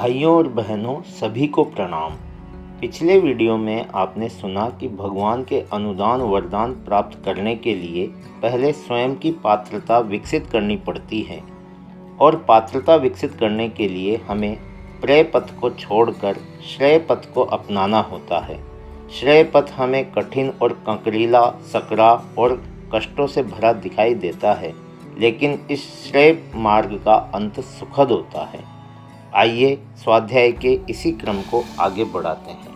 भाइयों और बहनों सभी को प्रणाम। पिछले वीडियो में आपने सुना कि भगवान के अनुदान वरदान प्राप्त करने के लिए पहले स्वयं की पात्रता विकसित करनी पड़ती है और पात्रता विकसित करने के लिए हमें प्रेय पथ को छोड़कर श्रेय पथ को अपनाना होता है। श्रेय पथ हमें कठिन और कंकरीला, सकरा और कष्टों से भरा दिखाई देता है, लेकिन इस श्रेय मार्ग का अंत सुखद होता है। आइए स्वाध्याय के इसी क्रम को आगे बढ़ाते हैं।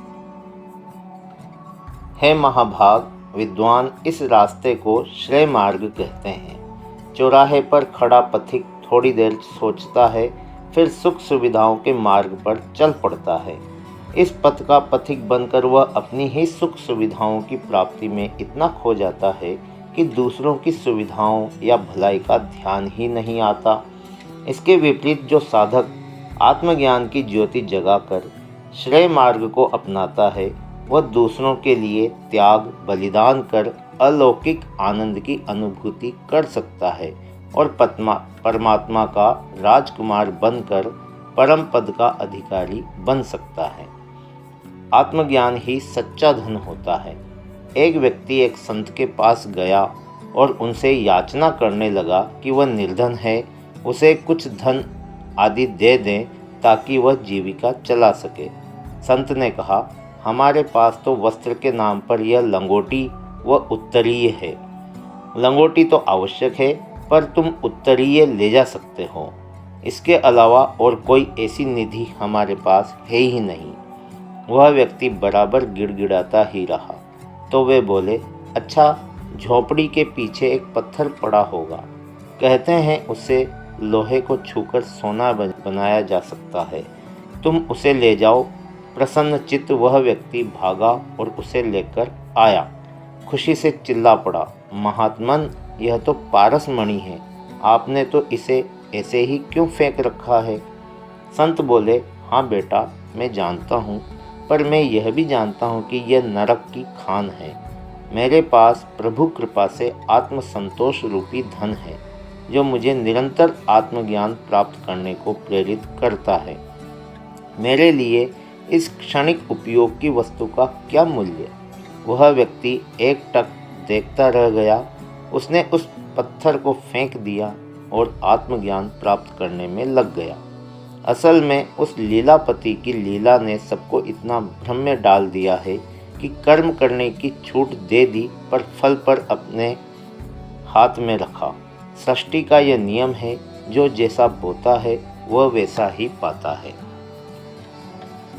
हे महाभाग विद्वान, इस रास्ते को श्रेय मार्ग कहते हैं। चौराहे पर खड़ा पथिक थोड़ी देर सोचता है, फिर सुख सुविधाओं के मार्ग पर चल पड़ता है। इस पथ का पथिक बनकर वह अपनी ही सुख सुविधाओं की प्राप्ति में इतना खो जाता है कि दूसरों की सुविधाओं या भलाई का ध्यान ही नहीं आता। इसके विपरीत जो साधक आत्मज्ञान की ज्योति जगाकर श्रेय मार्ग को अपनाता है, वह दूसरों के लिए त्याग बलिदान कर अलौकिक आनंद की अनुभूति कर सकता है और परमात्मा का राजकुमार बनकर परम पद का अधिकारी बन सकता है। आत्मज्ञान ही सच्चा धन होता है। एक व्यक्ति एक संत के पास गया और उनसे याचना करने लगा कि वह निर्धन है, उसे कुछ धन आदि दे दें ताकि वह जीविका चला सके। संत ने कहा, हमारे पास तो वस्त्र के नाम पर यह लंगोटी व उत्तरीय है। लंगोटी तो आवश्यक है, पर तुम उत्तरीय ले जा सकते हो। इसके अलावा और कोई ऐसी निधि हमारे पास है ही नहीं। वह व्यक्ति बराबर गिड़गिड़ाता ही रहा। तो वे बोले, अच्छा, झोपड़ी के पीछे एक पत्थर पड़ा होगा, कहते हैं उससे लोहे को छूकर सोना बनाया जा सकता है, तुम उसे ले जाओ। प्रसन्न चित्त वह व्यक्ति भागा और उसे लेकर आया। खुशी से चिल्ला पड़ा, महात्मन, यह तो पारस मणि है, आपने तो इसे ऐसे ही क्यों फेंक रखा है? संत बोले, हाँ बेटा, मैं जानता हूँ, पर मैं यह भी जानता हूँ कि यह नरक की खान है। मेरे पास प्रभु कृपा से आत्मसंतोष रूपी धन है, जो मुझे निरंतर आत्मज्ञान प्राप्त करने को प्रेरित करता है। मेरे लिए इस क्षणिक उपयोग की वस्तु का क्या मूल्य? वह व्यक्ति एकटक देखता रह गया। उसने उस पत्थर को फेंक दिया और आत्मज्ञान प्राप्त करने में लग गया। असल में उस लीलापति की लीला ने सबको इतना भ्रम में डाल दिया है कि कर्म करने की छूट दे दी, पर फल पर अपने हाथ में रखा। सृष्टि का यह नियम है, जो जैसा बोता है वह वैसा ही पाता है।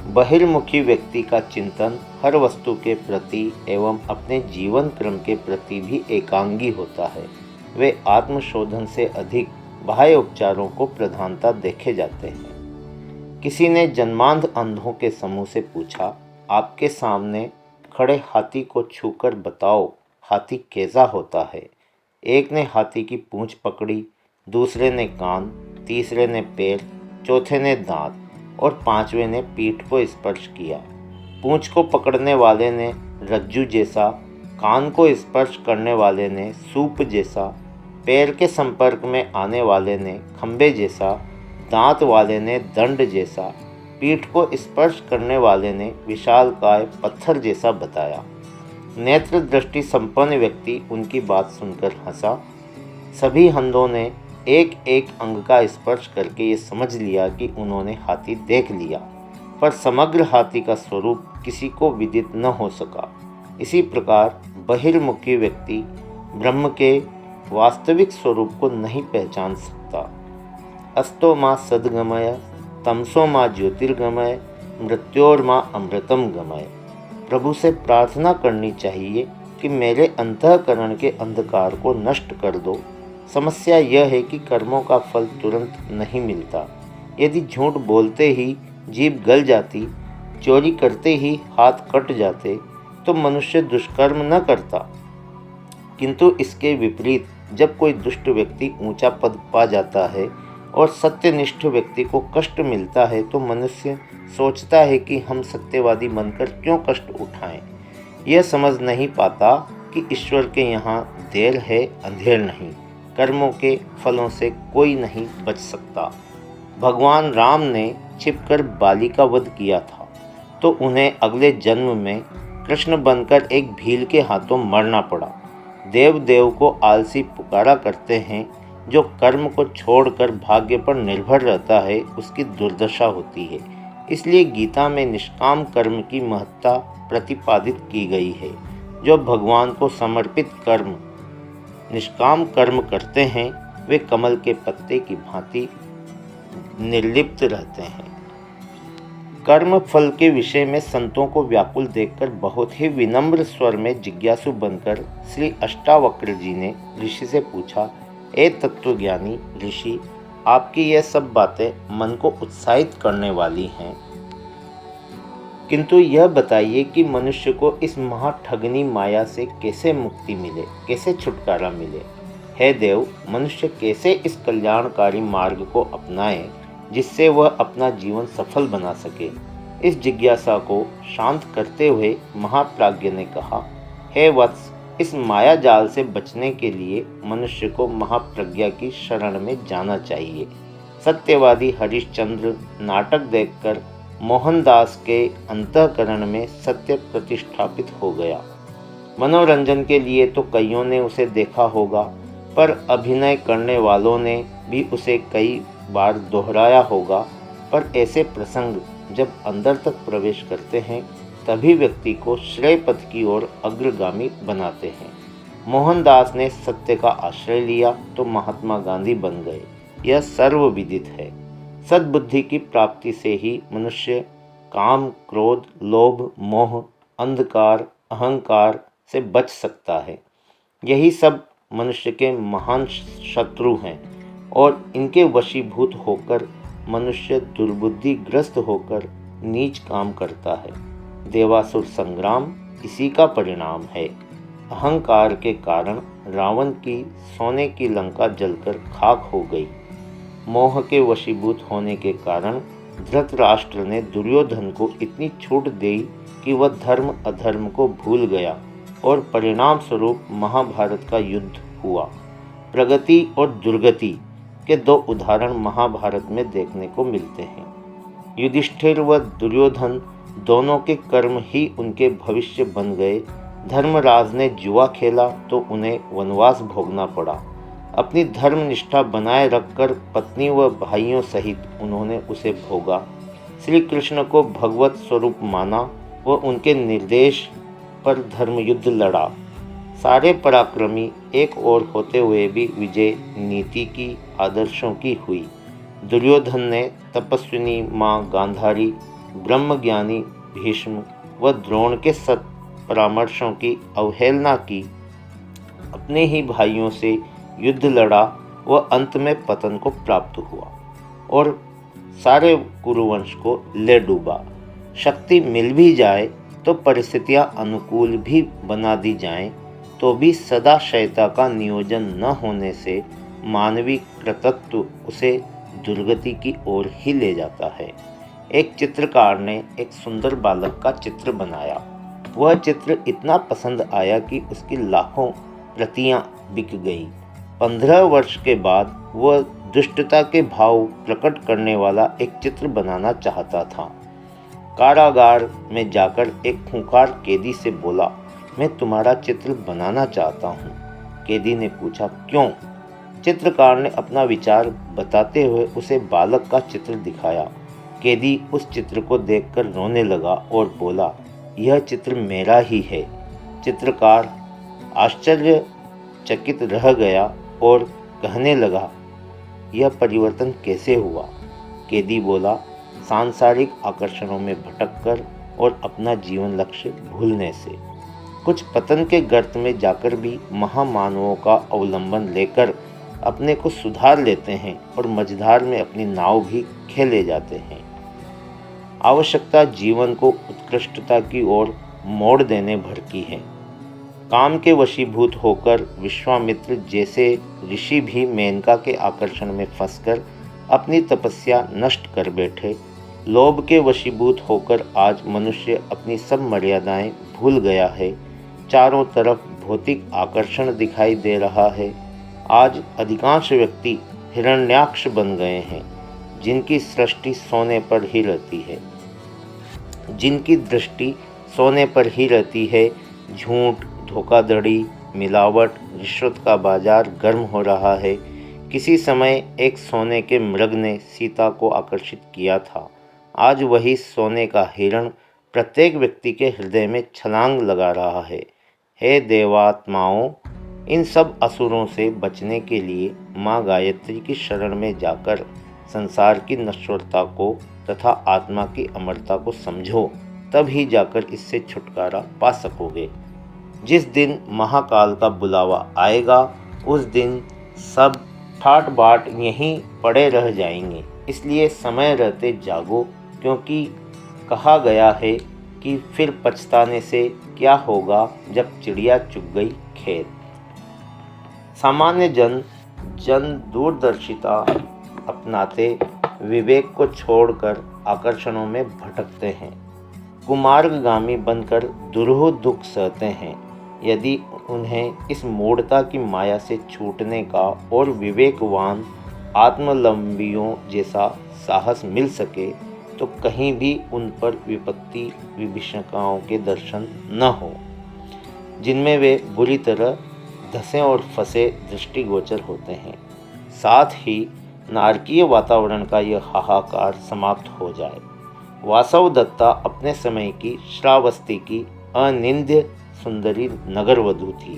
बहिर्मुखी व्यक्ति का चिंतन हर वस्तु के प्रति एवं अपने जीवन क्रम के प्रति भी एकांगी होता है। वे आत्मशोधन से अधिक बाह्य उपचारों को प्रधानता देखे जाते हैं। किसी ने जन्मांध अंधों के समूह से पूछा, आपके सामने खड़े हाथी को छूकर बताओ, हाथी कैसा होता है? एक ने हाथी की पूंछ पकड़ी, दूसरे ने कान, तीसरे ने पैर, चौथे ने दांत और पांचवें ने पीठ को स्पर्श किया। पूंछ को पकड़ने वाले ने रज्जु जैसा, कान को स्पर्श करने वाले ने सूप जैसा, पैर के संपर्क में आने वाले ने खंबे जैसा, दांत वाले ने दंड जैसा, पीठ को स्पर्श करने वाले ने विशालकाय पत्थर जैसा बताया। नेत्र दृष्टि संपन्न व्यक्ति उनकी बात सुनकर हंसा। सभी अंधों ने एक एक अंग का स्पर्श करके ये समझ लिया कि उन्होंने हाथी देख लिया, पर समग्र हाथी का स्वरूप किसी को विदित न हो सका। इसी प्रकार बहिर्मुखी व्यक्ति ब्रह्म के वास्तविक स्वरूप को नहीं पहचान सकता। अस्तो माँ सद्गमय, तमसो माँ ज्योतिर्गमय, मृत्योर्मा अमृतम गमय। प्रभु से प्रार्थना करनी चाहिए कि मेरे अंतःकरण के अंधकार को नष्ट कर दो। समस्या यह है कि कर्मों का फल तुरंत नहीं मिलता। यदि झूठ बोलते ही जीभ गल जाती, चोरी करते ही हाथ कट जाते, तो मनुष्य दुष्कर्म न करता। किंतु इसके विपरीत जब कोई दुष्ट व्यक्ति ऊंचा पद पा जाता है और सत्यनिष्ठ व्यक्ति को कष्ट मिलता है, तो मनुष्य सोचता है कि हम सत्यवादी बनकर क्यों कष्ट उठाएं। यह समझ नहीं पाता कि ईश्वर के यहाँ देर है, अंधेर नहीं। कर्मों के फलों से कोई नहीं बच सकता। भगवान राम ने छिपकर बाली का वध किया था, तो उन्हें अगले जन्म में कृष्ण बनकर एक भील के हाथों मरना पड़ा। देव देव को आलसी पुकारा करते हैं। जो कर्म को छोड़कर भाग्य पर निर्भर रहता है, उसकी दुर्दशा होती है। इसलिए गीता में निष्काम कर्म की महत्ता प्रतिपादित की गई है। जो भगवान को समर्पित कर्म निष्काम कर्म करते हैं, वे कमल के पत्ते की भांति निर्लिप्त रहते हैं। कर्म फल के विषय में संतों को व्याकुल देखकर बहुत ही विनम्र स्वर में जिज्ञासु बनकर श्री अष्टावक्र जी ने ऋषि से पूछा, ए तत्वज्ञानी ऋषि, आपकी यह सब बातें मन को उत्साहित करने वाली हैं, किंतु यह बताइए कि मनुष्य को इस महाठगनी माया से कैसे मुक्ति मिले, कैसे छुटकारा मिले। हे देव, मनुष्य कैसे इस कल्याणकारी मार्ग को अपनाए जिससे वह अपना जीवन सफल बना सके। इस जिज्ञासा को शांत करते हुए महाप्राज्ञ ने कहा, हे वत्स, इस माया जाल से बचने के लिए मनुष्य को महाप्रज्ञा की शरण में जाना चाहिए। सत्यवादी हरिश्चंद्र नाटक देखकर मोहनदास के अंतःकरण में सत्य प्रतिष्ठापित हो गया। मनोरंजन के लिए तो कईयों ने उसे देखा होगा, पर अभिनय करने वालों ने भी उसे कई बार दोहराया होगा। पर ऐसे प्रसंग जब अंदर तक प्रवेश करते हैं, तभी व्यक्ति को श्रेय पथ की ओर अग्रगामी बनाते हैं। मोहनदास ने सत्य का आश्रय लिया तो महात्मा गांधी बन गए, यह सर्वविदित है। सद्बुद्धि की प्राप्ति से ही मनुष्य काम, क्रोध, लोभ, मोह, अंधकार, अहंकार से बच सकता है। यही सब मनुष्य के महान शत्रु हैं और इनके वशीभूत होकर मनुष्य दुर्बुद्धिग्रस्त होकर नीच काम करता है। देवासुर संग्राम इसी का परिणाम है। अहंकार के कारण रावण की सोने की लंका जलकर खाक हो गई। मोह के वशीभूत होने के कारण धृतराष्ट्र ने दुर्योधन को इतनी छूट दी कि वह धर्म अधर्म को भूल गया और परिणाम स्वरूप महाभारत का युद्ध हुआ। प्रगति और दुर्गति के दो उदाहरण महाभारत में देखने को मिलते हैं। युधिष्ठिर व दुर्योधन दोनों के कर्म ही उनके भविष्य बन गए। धर्मराज ने जुआ खेला तो उन्हें वनवास भोगना पड़ा। अपनी धर्मनिष्ठा बनाए रखकर पत्नी व भाइयों सहित उन्होंने उसे भोगा। श्री कृष्ण को भगवत स्वरूप माना व उनके निर्देश पर धर्मयुद्ध लड़ा। सारे पराक्रमी एक ओर होते हुए भी विजय नीति की, आदर्शों की हुई। दुर्योधन ने तपस्विनी माँ गांधारी, ब्रह्मज्ञानी भीष्म व द्रोण के सत् परामर्शों की अवहेलना की, अपने ही भाइयों से युद्ध लड़ा व अंत में पतन को प्राप्त हुआ और सारे कुरुवंश को ले डूबा। शक्ति मिल भी जाए तो परिस्थितियां अनुकूल भी बना दी जाएं, तो भी सदाशयता का नियोजन न होने से मानवीय कृतत्व उसे दुर्गति की ओर ही ले जाता है। एक चित्रकार ने एक सुंदर बालक का चित्र बनाया। वह चित्र इतना पसंद आया कि उसकी लाखों प्रतियां बिक गई। 15 वर्ष के बाद वह दुष्टता के भाव प्रकट करने वाला एक चित्र बनाना चाहता था। कारागार में जाकर एक खूंखार कैदी से बोला, मैं तुम्हारा चित्र बनाना चाहता हूँ। कैदी ने पूछा, क्यों? चित्रकार ने अपना विचार बताते हुए उसे बालक का चित्र दिखाया। कैदी उस चित्र को देखकर रोने लगा और बोला, यह चित्र मेरा ही है। चित्रकार आश्चर्यचकित रह गया और कहने लगा, यह परिवर्तन कैसे हुआ? कैदी बोला, सांसारिक आकर्षणों में भटककर और अपना जीवन लक्ष्य भूलने से। कुछ पतन के गर्त में जाकर भी महामानवों का अवलंबन लेकर अपने को सुधार लेते हैं और मझधार में अपनी नाव भी खेले जाते हैं। आवश्यकता जीवन को उत्कृष्टता की ओर मोड़ देने भर की है। काम के वशीभूत होकर विश्वामित्र जैसे ऋषि भी मेनका के आकर्षण में फंसकर अपनी तपस्या नष्ट कर बैठे। लोभ के वशीभूत होकर आज मनुष्य अपनी सब मर्यादाएं भूल गया है। चारों तरफ भौतिक आकर्षण दिखाई दे रहा है। आज अधिकांश व्यक्ति हिरण्याक्ष बन गए हैं। जिनकी सृष्टि सोने पर ही रहती है, जिनकी दृष्टि सोने पर ही रहती है। झूठ, धोखाधड़ी, मिलावट, रिश्वत का बाजार गर्म हो रहा है। किसी समय एक सोने के मृग ने सीता को आकर्षित किया था। आज वही सोने का हिरण प्रत्येक व्यक्ति के हृदय में छलांग लगा रहा है। हे देवात्माओं, इन सब असुरों से बचने के लिए माँ गायत्री की शरण में जाकर संसार की नश्वरता को तथा आत्मा की अमरता को समझो, तब ही जाकर इससे छुटकारा पा सकोगे। जिस दिन महाकाल का बुलावा आएगा, उस दिन सब ठाट बाट यहीं पड़े रह जाएंगे। इसलिए समय रहते जागो, क्योंकि कहा गया है कि फिर पछताने से क्या होगा जब चिड़िया चुग गई खेत। सामान्य जन दूरदर्शिता अपनाते विवेक को छोड़कर आकर्षणों में भटकते हैं। कुमार्गगामी बनकर दुरूह दुख सहते हैं। यदि उन्हें इस मूढ़ता की माया से छूटने का और विवेकवान आत्मलंबियों जैसा साहस मिल सके, तो कहीं भी उन पर विपत्ति विभीषिकाओं के दर्शन न हो, जिनमें वे बुरी तरह धंसे और फंसे दृष्टिगोचर होते हैं। साथ ही नारकीय वातावरण का यह हाहाकार समाप्त हो जाए। वासवदत्ता अपने समय की श्रावस्ती की अनिंद्य सुंदरी नगरवधू थी।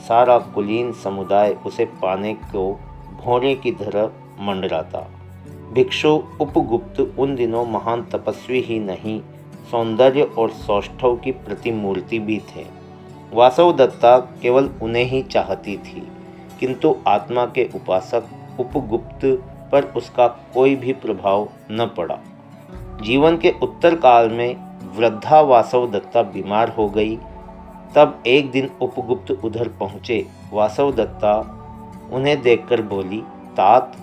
सारा कुलीन समुदाय उसे पाने को भौरे की तरह मंडराता। भिक्षु उपगुप्त उन दिनों महान तपस्वी ही नहीं, सौंदर्य और सौष्ठव की प्रतिमूर्ति भी थे। वासवदत्ता केवल उन्हें ही चाहती थी, किंतु आत्मा के उपासक उपगुप्त पर उसका कोई भी प्रभाव न पड़ा। जीवन के उत्तर काल में वृद्धा वासवदत्ता बीमार हो गई। तब एक दिन उपगुप्त उधर पहुँचे। वासवदत्ता उन्हें देखकर बोली, तात,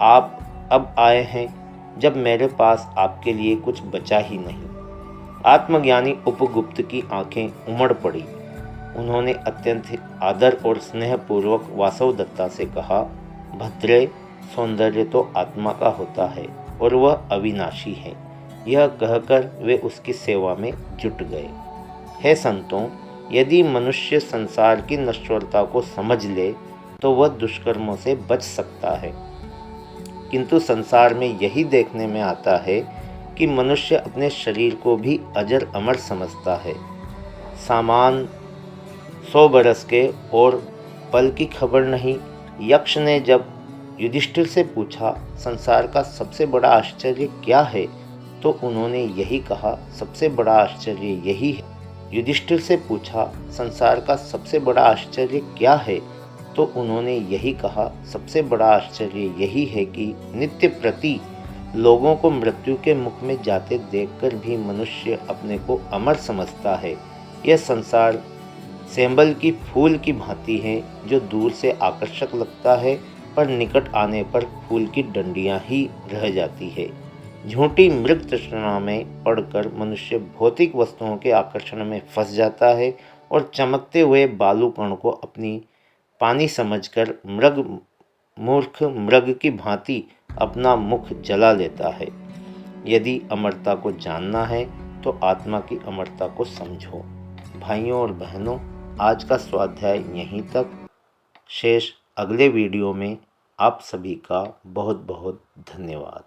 आप अब आए हैं जब मेरे पास आपके लिए कुछ बचा ही नहीं। आत्मज्ञानी उपगुप्त की आंखें उमड़ पड़ी। उन्होंने अत्यंत आदर और स्नेहपूर्वक वासवदत्ता से कहा, भद्रे, सौंदर्य तो आत्मा का होता है और वह अविनाशी है। यह कहकर वे उसकी सेवा में जुट गए। हे संतों, यदि मनुष्य संसार की नश्वरता को समझ ले तो वह दुष्कर्मों से बच सकता है, किंतु संसार में यही देखने में आता है कि मनुष्य अपने शरीर को भी अजर अमर समझता है। सामान 100 बरस के और पल की खबर नहीं। यक्ष ने जब युधिष्ठिर से पूछा, संसार का सबसे बड़ा आश्चर्य क्या है, तो उन्होंने यही कहा, सबसे बड़ा आश्चर्य यही है। युधिष्ठिर से पूछा, संसार का सबसे बड़ा आश्चर्य क्या है, तो उन्होंने यही कहा, सबसे बड़ा आश्चर्य यही है कि नित्य प्रति लोगों को मृत्यु के मुख में जाते देखकर भी मनुष्य अपने को अमर समझता है। यह संसार सेंबल की फूल की भांति है, जो दूर से आकर्षक लगता है पर निकट आने पर फूल की डंडियां ही रह जाती है। झूठी मृग तृष्णा में पड़कर मनुष्य भौतिक वस्तुओं के आकर्षण में फंस जाता है और चमकते हुए बालू कण को अपनी पानी समझकर मूर्ख मृग की भांति अपना मुख जला लेता है। यदि अमरता को जानना है तो आत्मा की अमरता को समझो। भाइयों और बहनों, आज का स्वाध्याय यहीं तक। शेष अगले वीडियो में। आप सभी का बहुत बहुत धन्यवाद।